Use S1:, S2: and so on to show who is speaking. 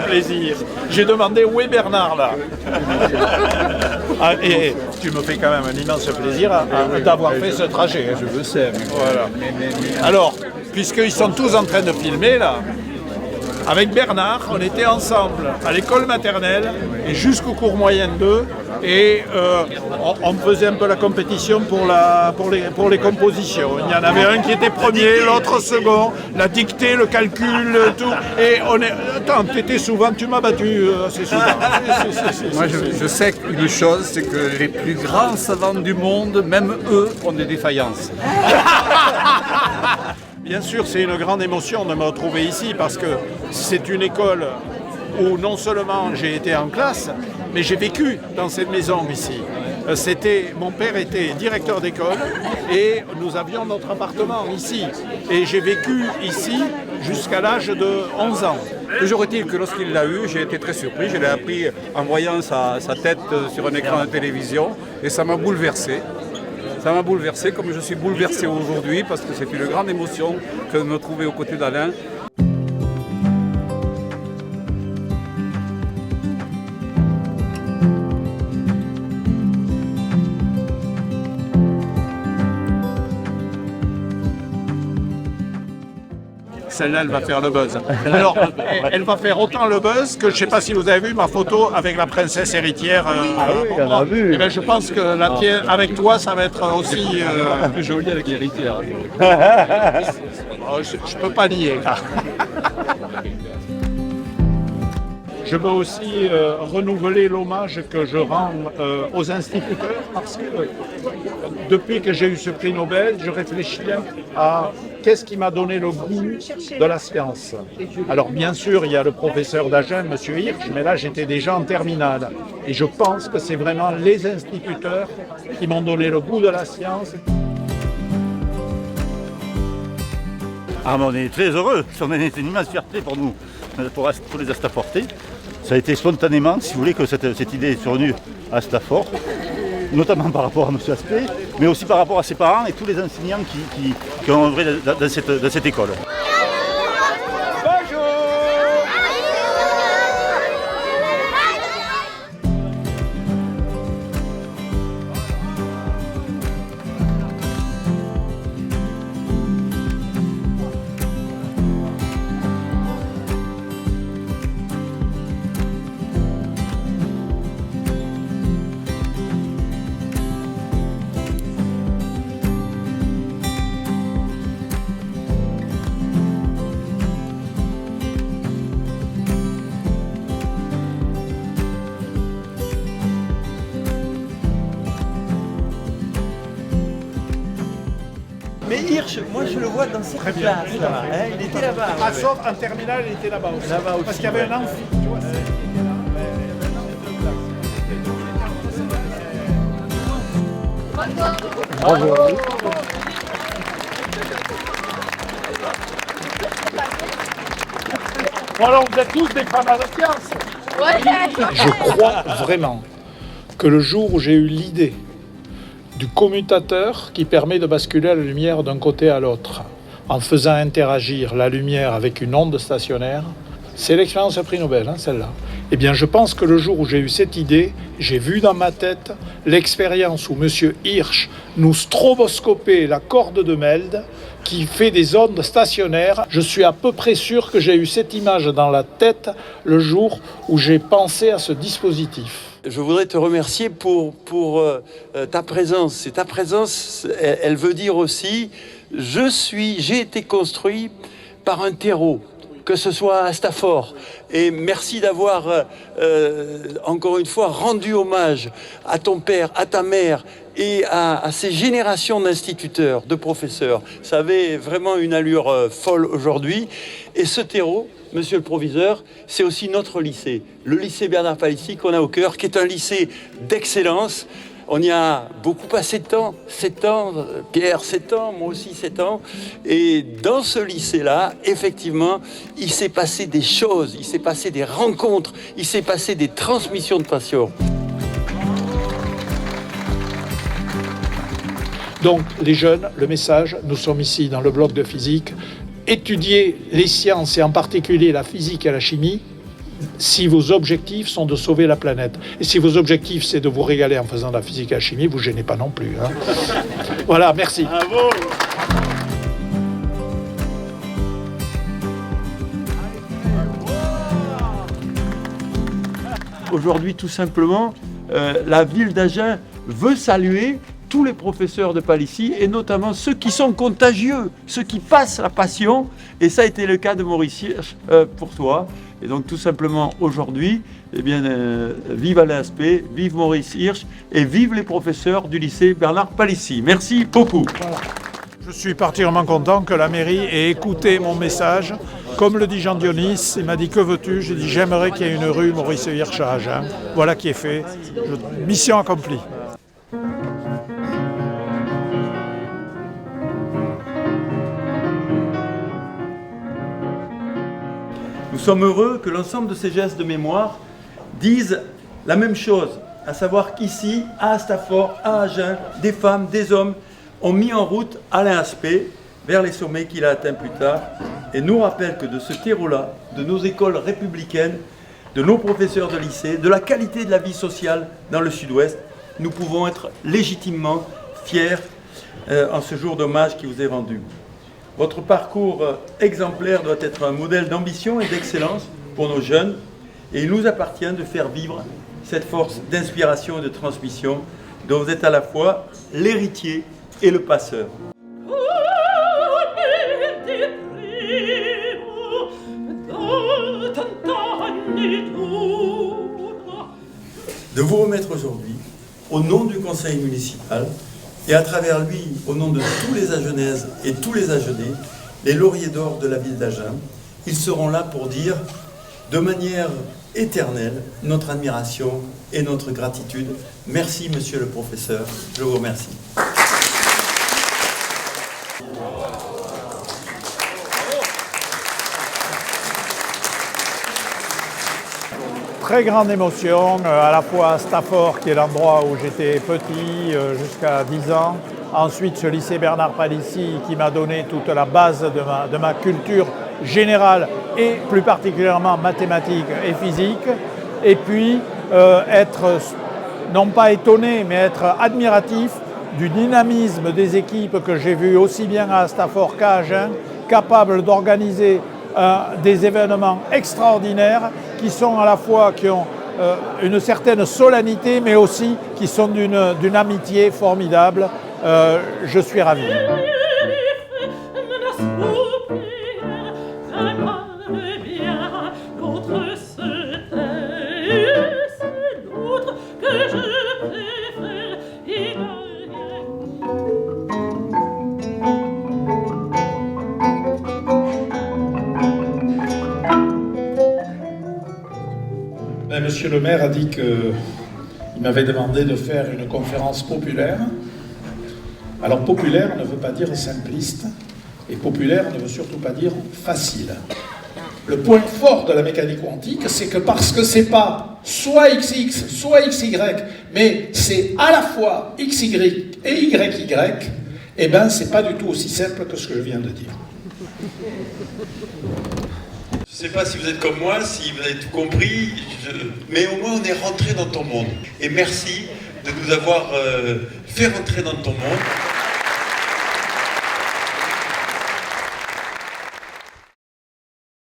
S1: plaisir. J'ai demandé où est Bernard là. Ah, et tu me fais quand même un immense plaisir d'avoir fait ce trajet.
S2: Je le sais.
S1: Voilà. Alors, puisqu'ils sont tous en train de filmer là, avec Bernard, on était ensemble à l'école maternelle et jusqu'au cours moyen 2 et on faisait un peu la compétition pour les compositions. Il y en avait un qui était premier, l'autre second, la dictée, le calcul, tout. Et attends, tu m'as battu assez souvent.
S2: Moi, je sais une chose, c'est que les plus grands savants du monde, même eux, ont des défaillances.
S1: Bien sûr, c'est une grande émotion de me retrouver ici parce que c'est une école où non seulement j'ai été en classe, mais j'ai vécu dans cette maison ici. Mon père était directeur d'école et nous avions notre appartement ici. Et j'ai vécu ici jusqu'à l'âge de 11 ans.
S2: Toujours est-il que lorsqu'il l'a eu, j'ai été très surpris. Je l'ai appris en voyant sa tête sur un écran de télévision et ça m'a bouleversé. Ça m'a bouleversé comme je suis bouleversé aujourd'hui parce que c'est une grande émotion que de me trouver aux côtés d'Alain.
S1: Celle-là, elle va faire le buzz. Alors, elle va faire autant le buzz que je ne sais pas si vous avez vu ma photo avec la princesse héritière.
S3: on a vu.
S1: Eh bien, je pense que la tienne, avec toi, ça va être aussi
S3: Plus joli avec l'héritière.
S1: je ne peux pas nier. Je veux aussi renouveler l'hommage que je rends aux instituteurs parce que depuis que j'ai eu ce prix Nobel, je réfléchis à qu'est-ce qui m'a donné le goût de la science. Alors bien sûr, il y a le professeur d'Agen, M. Hirsch, mais là j'étais déjà en terminale. Et je pense que c'est vraiment les instituteurs qui m'ont donné le goût de la science.
S4: Ah, mais on est très heureux, c'est une immense fierté pour nous, pour les Astafortais. Ça a été spontanément, si vous voulez, que cette idée est survenue à Stafford, notamment par rapport à M. Aspect, mais aussi par rapport à ses parents et tous les enseignants qui ont œuvré dans cette école.
S5: Mais Hirsch, moi je le vois dans cette classe là. Hein, il était là-bas.
S1: À Sauf, en terminale, il était là-bas aussi.
S5: Là-bas aussi.
S1: Parce qu'il y avait un amphi. Tu vois, Bon alors, vous êtes tous des fans de science. Je crois vraiment que le jour où j'ai eu l'idée du commutateur qui permet de basculer la lumière d'un côté à l'autre en faisant interagir la lumière avec une onde stationnaire, c'est l'expérience à prix Nobel, celle-là. Eh bien, je pense que le jour où j'ai eu cette idée, j'ai vu dans ma tête l'expérience où M. Hirsch nous stroboscopait la corde de Meld qui fait des ondes stationnaires. Je suis à peu près sûr que j'ai eu cette image dans la tête le jour où j'ai pensé à ce dispositif.
S5: Je voudrais te remercier pour ta présence. Et ta présence, elle veut dire aussi, j'ai été construit par un terreau, que ce soit à Stafford. Et merci d'avoir, encore une fois, rendu hommage à ton père, à ta mère et à ces générations d'instituteurs, de professeurs. Ça avait vraiment une allure folle aujourd'hui. Et ce terreau, monsieur le proviseur, c'est aussi notre lycée, le lycée Bernard Palissy qu'on a au cœur, qui est un lycée d'excellence. On y a beaucoup passé de temps, 7 ans, Pierre 7 ans, moi aussi 7 ans. Et dans ce lycée-là, effectivement, il s'est passé des choses, il s'est passé des rencontres, il s'est passé des transmissions de passion.
S1: Donc, les jeunes, le message, nous sommes ici dans le bloc de physique. Étudier les sciences et en particulier la physique et la chimie, si vos objectifs sont de sauver la planète. Et si vos objectifs, c'est de vous régaler en faisant de la physique et la chimie, vous ne gênez pas non plus. Hein. Voilà, merci.
S4: Bravo.
S5: Aujourd'hui, tout simplement, la ville d'Agen veut saluer tous les professeurs de Palissy et notamment ceux qui sont contagieux, ceux qui passent la passion. Et ça a été le cas de Maurice Hirsch pour toi. Et donc tout simplement aujourd'hui, eh bien, vive Alain Aspect, vive Maurice Hirsch et vive les professeurs du lycée Bernard Palissy. Merci beaucoup.
S1: Voilà. Je suis particulièrement content que la mairie ait écouté mon message. Comme le dit Jean Dionis, il m'a dit que veux-tu? J'ai dit j'aimerais qu'il y ait une rue Maurice Hirsch à Agen. Voilà qui est fait. Mission accomplie.
S5: Nous sommes heureux que l'ensemble de ces gestes de mémoire disent la même chose, à savoir qu'ici, à Astafort, à Agen, des femmes, des hommes ont mis en route Alain Aspect vers les sommets qu'il a atteints plus tard et nous rappellent que de ce terreau-là, de nos écoles républicaines, de nos professeurs de lycée, de la qualité de la vie sociale dans le Sud-Ouest, nous pouvons être légitimement fiers en ce jour d'hommage qui vous est rendu. Votre parcours exemplaire doit être un modèle d'ambition et d'excellence pour nos jeunes et il nous appartient de faire vivre cette force d'inspiration et de transmission dont vous êtes à la fois l'héritier et le passeur. De vous remettre aujourd'hui, au nom du conseil municipal, et à travers lui, au nom de tous les Agenaises et tous les Agenais, les lauriers d'or de la ville d'Agen, ils seront là pour dire, de manière éternelle, notre admiration et notre gratitude. Merci, monsieur le professeur, je vous remercie.
S1: Très grande émotion, à la fois à Astafort, qui est l'endroit où j'étais petit, jusqu'à 10 ans. Ensuite, ce lycée Bernard Palissy, qui m'a donné toute la base de ma culture générale et plus particulièrement mathématiques et physique. Et puis, être, non pas étonné, mais être admiratif du dynamisme des équipes que j'ai vues aussi bien à Astafort qu'à Agen, capables d'organiser des événements extraordinaires qui sont à la fois, qui ont une certaine solennité, mais aussi qui sont d'une amitié formidable. Je suis ravi. Monsieur le maire a dit qu'il m'avait demandé de faire une conférence populaire. Alors populaire ne veut pas dire simpliste, et populaire ne veut surtout pas dire facile. Le point fort de la mécanique quantique, c'est que parce que c'est pas soit XX, soit XY, mais c'est à la fois XY et YY, eh ben c'est pas du tout aussi simple que ce que je viens de dire.
S6: Je ne sais pas si vous êtes comme moi, si vous avez tout compris, mais au moins on est rentré dans ton monde. Et merci de nous avoir fait rentrer dans ton monde.